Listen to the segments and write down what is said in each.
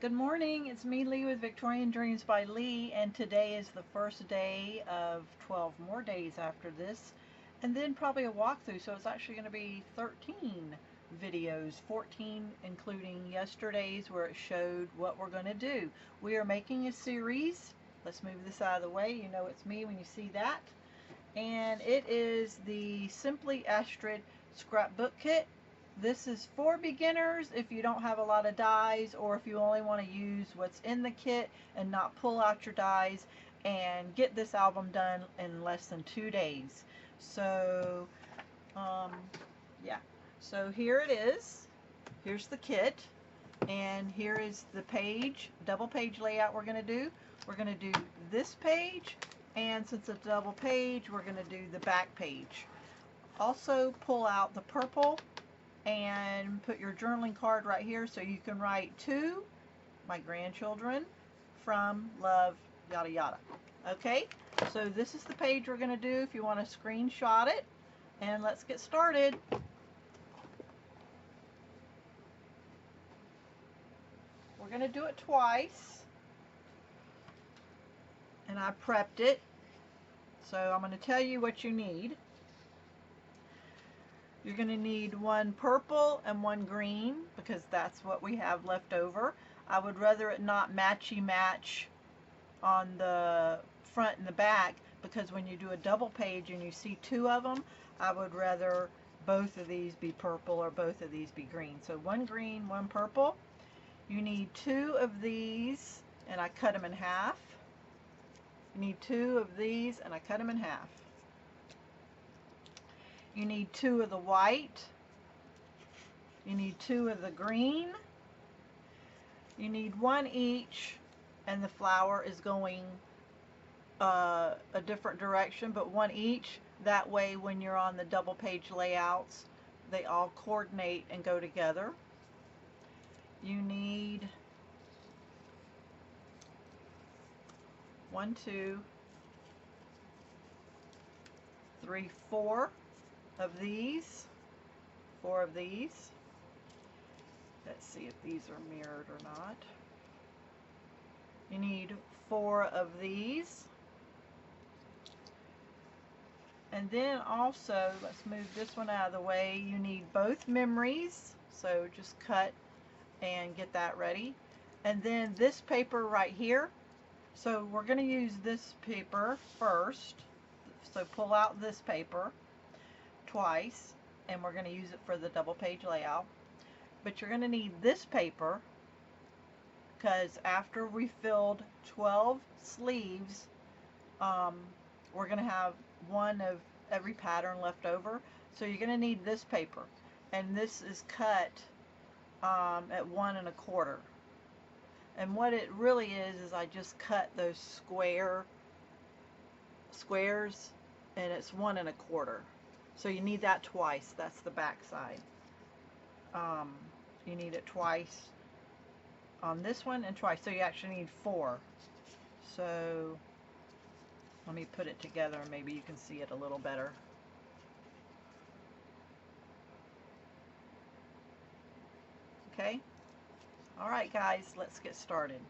Good morning, it's me, Leigh, with Victorian Dreams by Leigh, and today is the first day of 12 more days after this, and then probably a walkthrough, so it's actually going to be 13 videos, 14 including yesterday's where it showed what we're going to do. We are making a series. Let's move this out of the way. You know it's me when you see that. And it is the Simply Astrid Scrapbook Kit. This is for beginners if you don't have a lot of dies, or if you only want to use what's in the kit and not pull out your dies, and get this album done in less than 2 days. So yeah, so here it is. Here's the kit, and here is the page, double page layout we're going to do. We're going to do this page, and since it's a double page, we're going to do the back page. Also pull out the purple and put your journaling card right here so you can write to my grandchildren from love, yada yada. Okay, so this is the page we're going to do if you want to screenshot it, and let's get started. We're going to do it twice, and I prepped it, so I'm going to tell you what you need. You're going to need one purple and one green because that's what we have left over. I would rather it not matchy match on the front and the back, because when you do a double page and you see two of them, I would rather both of these be purple or both of these be green. So one green, one purple. You need two of these, and I cut them in half. You need two of these, and I cut them in half. You need two of the white. You need two of the green. You need one each, and the flower is going a different direction, but one each. That way when you're on the double page layouts, they all coordinate and go together. You need 1, 2, 3, 4 of these. 4 of these. Let's see if these are mirrored or not. You need 4 of these. And then also, let's move this one out of the way, you need both memories. So just cut and get that ready. And then this paper right here. So we're going to use this paper first. So pull out this paper twice, and we're going to use it for the double page layout. But you're going to need this paper because after we filled 12 sleeves, we're going to have one of every pattern left over. So you're going to need this paper, and this is cut at 1 1/4. And what it really is I just cut those squares, and it's 1 1/4. So you need that twice. That's the back side. You need it twice on this one and twice. So you actually need 4. So let me put it together and maybe you can see it a little better. Okay? Alright guys, let's get started.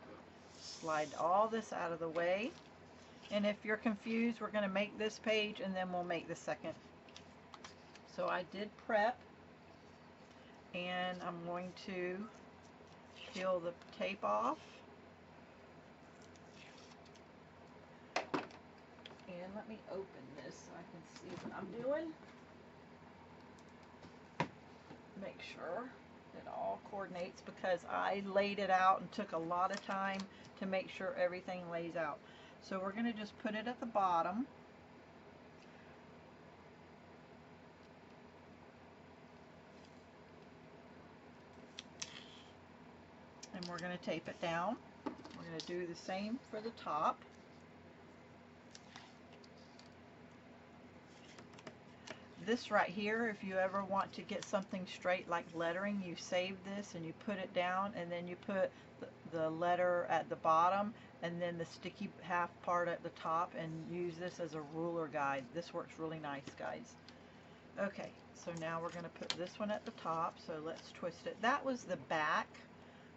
Slide all this out of the way. And if you're confused, we're going to make this page and then we'll make the second. So I did prep, and I'm going to peel the tape off. And let me open this so I can see what I'm doing. Make sure it all coordinates because I laid it out and took a lot of time to make sure everything lays out. So we're going to just put it at the bottom. And we're going to tape it down. We're going to do the same for the top. This right here, if you ever want to get something straight like lettering, you save this and you put it down, and then you put the letter at the bottom and then the sticky half part at the top, and use this as a ruler guide. This works really nice, guys. Okay, so now we're going to put this one at the top, so let's twist it. That was the back.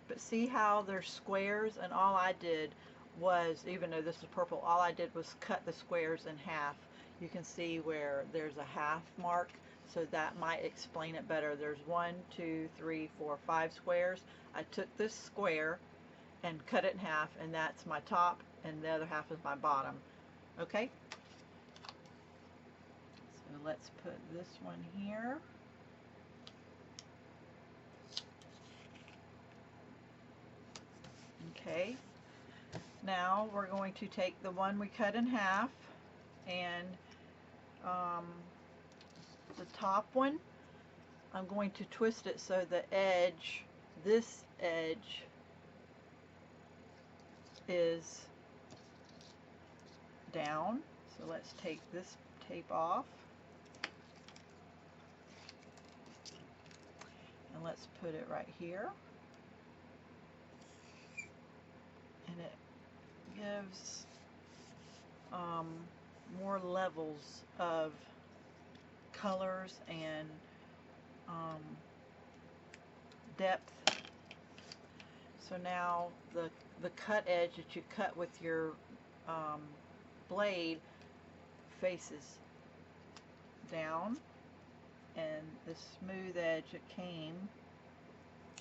But see how there's squares, and all I did was, even though this is purple, all I did was cut the squares in half. You can see where there's a half mark, so that might explain it better. There's 1, 2, 3, 4, 5 squares. I took this square and cut it in half, and that's my top, and the other half is my bottom. Okay? So let's put this one here. Okay, now we're going to take the one we cut in half, and the top one, I'm going to twist it so the edge, this edge, is down. So let's take this tape off, and let's put it right here. And it gives more levels of colors and depth. So now the cut edge that you cut with your blade faces down, and the smooth edge that came,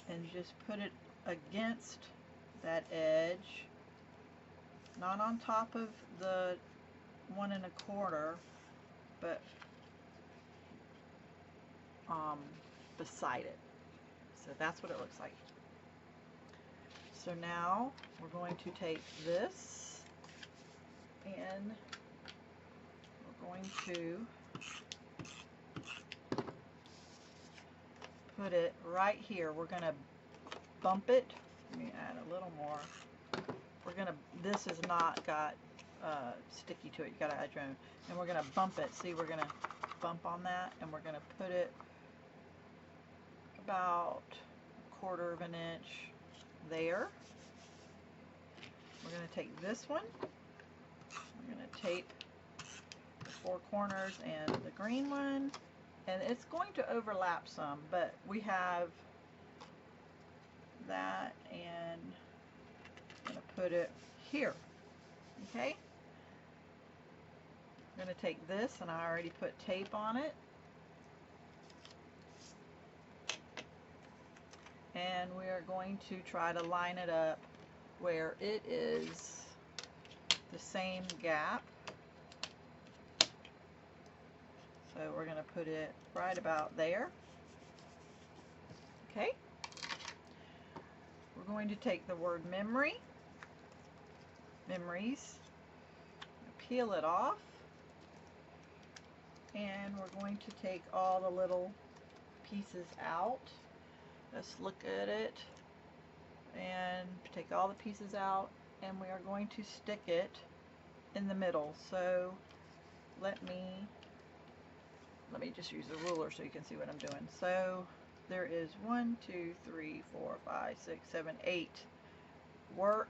and just put it against that edge, not on top of the 1 1/4, but beside it. So that's what it looks like. So now we're going to take this, and we're going to put it right here. We're going to bump it. Let me add a little more. This has not got sticky to it. You got to add your own. And we're going to bump it. See, we're going to bump on that, and we're going to put it about 1/4 of an inch there. We're going to take this one. We're going to tape the 4 corners and the green one, and it's going to overlap some, but we have that, and I'm going to put it here. Okay? I'm going to take this, and I already put tape on it, and we are going to try to line it up where it is the same gap. So we're going to put it right about there. Okay? We're going to take the word memories, peel it off, and we're going to take all the little pieces out. Let's look at it, and take all the pieces out, and we are going to stick it in the middle. So let me just use a ruler so you can see what I'm doing. So there is 1, 2, 3, 4, 5, 6, 7, 8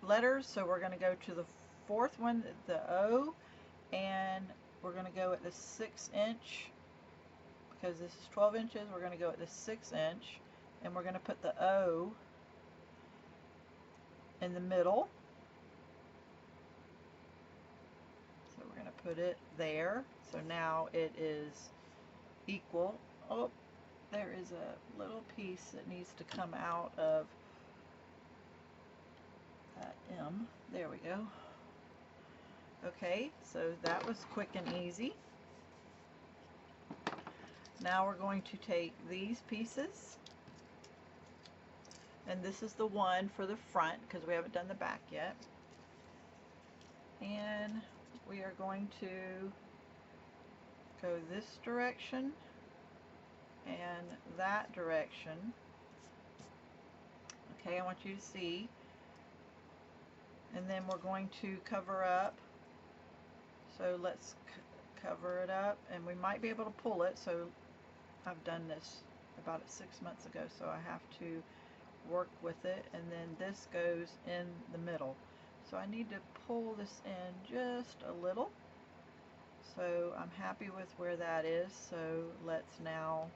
letters. So we're going to go to the 4th one, the O, and we're going to go at the 6 inch, because this is 12 inches. We're going to go at the 6 inch, and we're going to put the O in the middle. So we're going to put it there. So now it is equal. Oh, there is a little piece that needs to come out of that M. There we go. Okay, so that was quick and easy. Now we're going to take these pieces, and this is the one for the front because we haven't done the back yet, and we are going to go this direction and that direction. Okay, I want you to see, and then we're going to cover up. So let's cover it up, and we might be able to pull it. So I've done this about 6 months ago, so I have to work with it, and then this goes in the middle. So I need to pull this in just a little. So I'm happy with where that is. So let's now .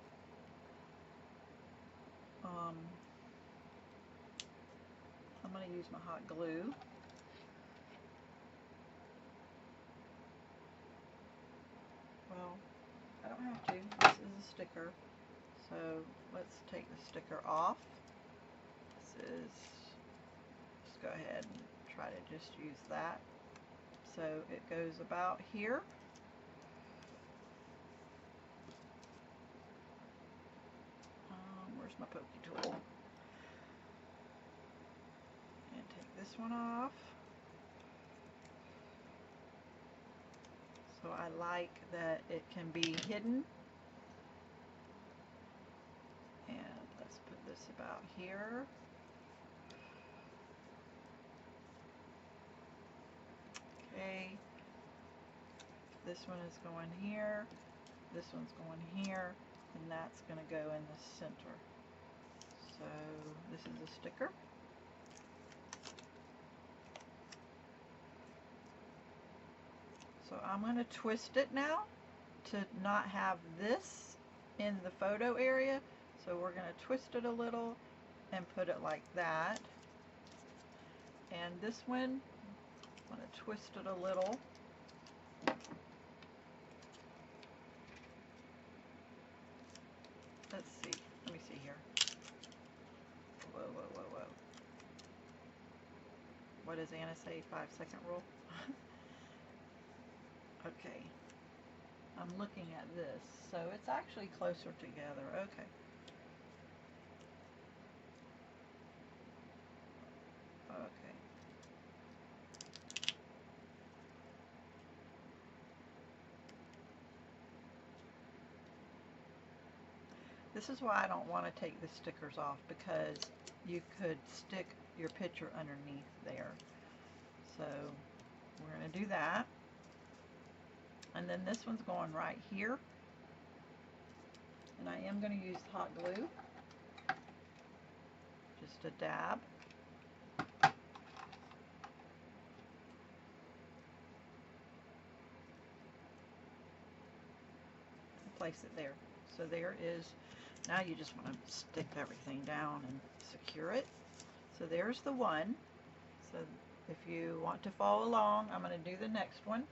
I'm going to use my hot glue. Well, I don't have to. This is a sticker. So let's take the sticker off. This is, just go ahead and try to just use that. So it goes about here. Where's my pokey tool? And take this one off. So I like that it can be hidden. And let's put this about here. Okay. This one is going here. This one's going here. And that's going to go in the center. So this is a sticker. So I'm going to twist it now to not have this in the photo area. So we're going to twist it a little and put it like that. And this one, I'm going to twist it a little. Let's see. Let me see here. Whoa, whoa, whoa, whoa. What does Anna say? 5-second rule? Okay. I'm looking at this. So it's actually closer together. Okay. Okay. This is why I don't want to take the stickers off, because you could stick your picture underneath there. So we're going to do that. And then this one's going right here. And I am going to use hot glue. Just a dab. Place it there. So there is, now you just want to stick everything down and secure it. So there's the one. So if you want to follow along, I'm going to do the next one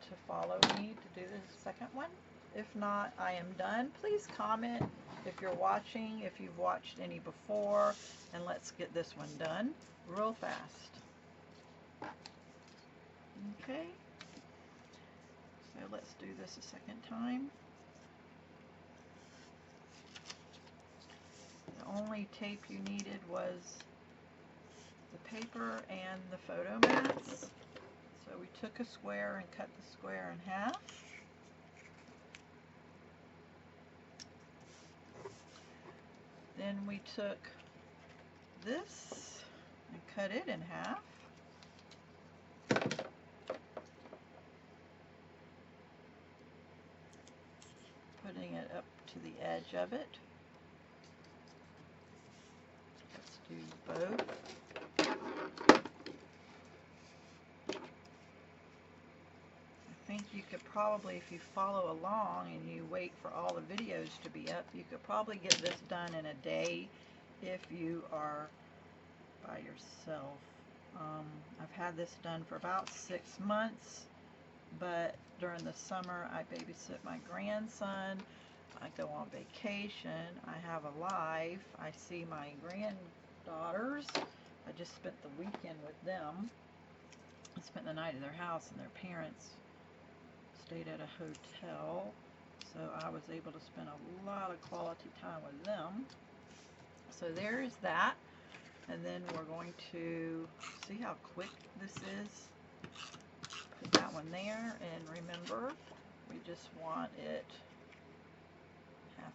to follow me to do the second one. If not, I am done. Please comment if you're watching, if you've watched any before, and let's get this one done real fast. Okay. So let's do this a second time. The only tape you needed was the paper and the photo mats. So we took a square and cut the square in half. Then we took this and cut it in half. Putting it up to the edge of it. Let's do both. I think you could probably, if you follow along and you wait for all the videos to be up, you could probably get this done in a day if you are by yourself. I've had this done for about 6 months, but during the summer I babysit my grandson, I go on vacation, I have a life, I see my granddaughters. I just spent the weekend with them. I spent the night at their house, and their parents stayed at a hotel, so I was able to spend a lot of quality time with them. So there's that. And then we're going to see how quick this is. Put that one there, and remember, we just want it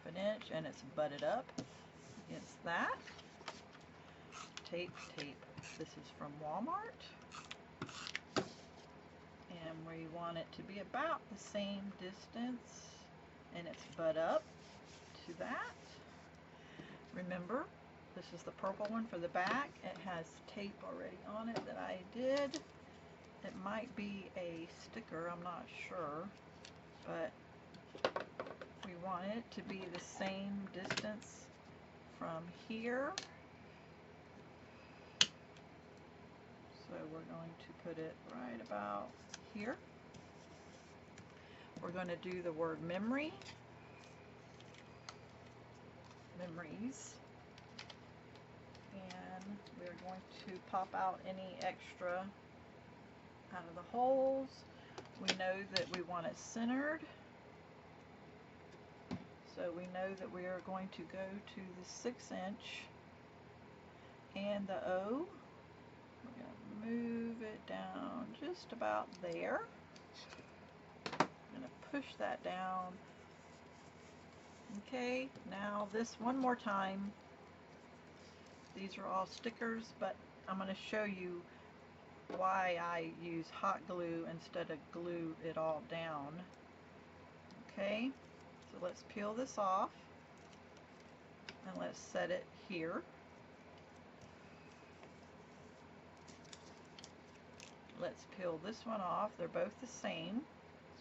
1/2 inch, and it's butted up against that. Tape, tape. This is from Walmart. And we want it to be about the same distance, and it's butt up to that. Remember, this is the purple one for the back. It has tape already on it that I did. It might be a sticker, I'm not sure, but we want it to be the same distance from here we're going to put it right about here. We're going to do the word memory, memories, and we're going to pop out any extra out of the holes. We know that we want it centered, so we know that we are going to go to the 6-inch and the O. We're going to move it down just about there. I'm going to push that down. Okay, now this one more time. These are all stickers, but I'm going to show you why I use hot glue instead of glue it all down. Okay, so let's peel this off and let's set it here. Let's peel this one off. They're both the same,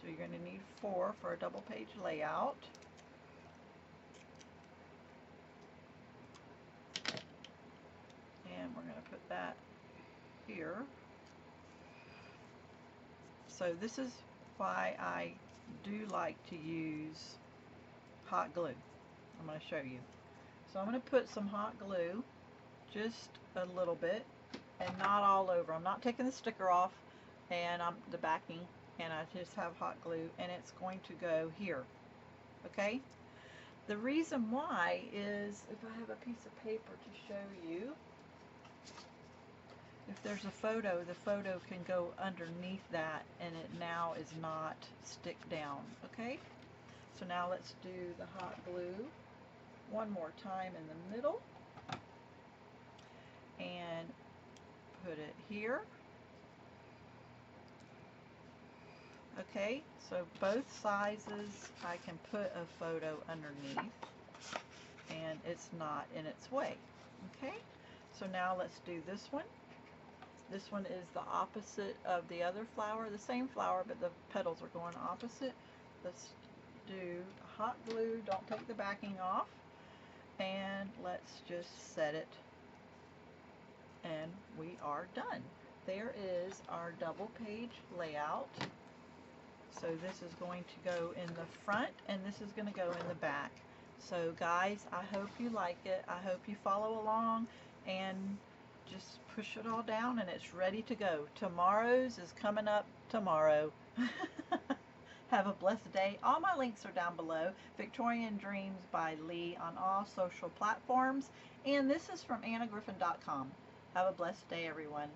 so you're going to need 4 for a double page layout. And we're going to put that here. So this is why I do like to use hot glue. I'm going to show you. So I'm going to put some hot glue, just a little bit, and not all over. I'm not taking the sticker off and the backing, and I just have hot glue, and it's going to go here. Okay? The reason why is, if I have a piece of paper to show you, if there's a photo, the photo can go underneath that and it now is not stick down. Okay? So now let's do the hot glue one more time in the middle and put it here. Okay, so both sizes I can put a photo underneath and it's not in its way. Okay, so now let's do this one. This one is the opposite of the other flower, the same flower, but the petals are going opposite. Let's do hot glue, don't take the backing off, and let's just set it, and we are done. There is our double page layout. So this is going to go in the front and this is going to go in the back. So guys, I hope you like it. I hope you follow along and just push it all down and it's ready to go. Tomorrow's is coming up tomorrow. Have a blessed day. All my links are down below. Victorian Dreams by Leigh on all social platforms. And this is from annagriffin.com. Have a blessed day, everyone.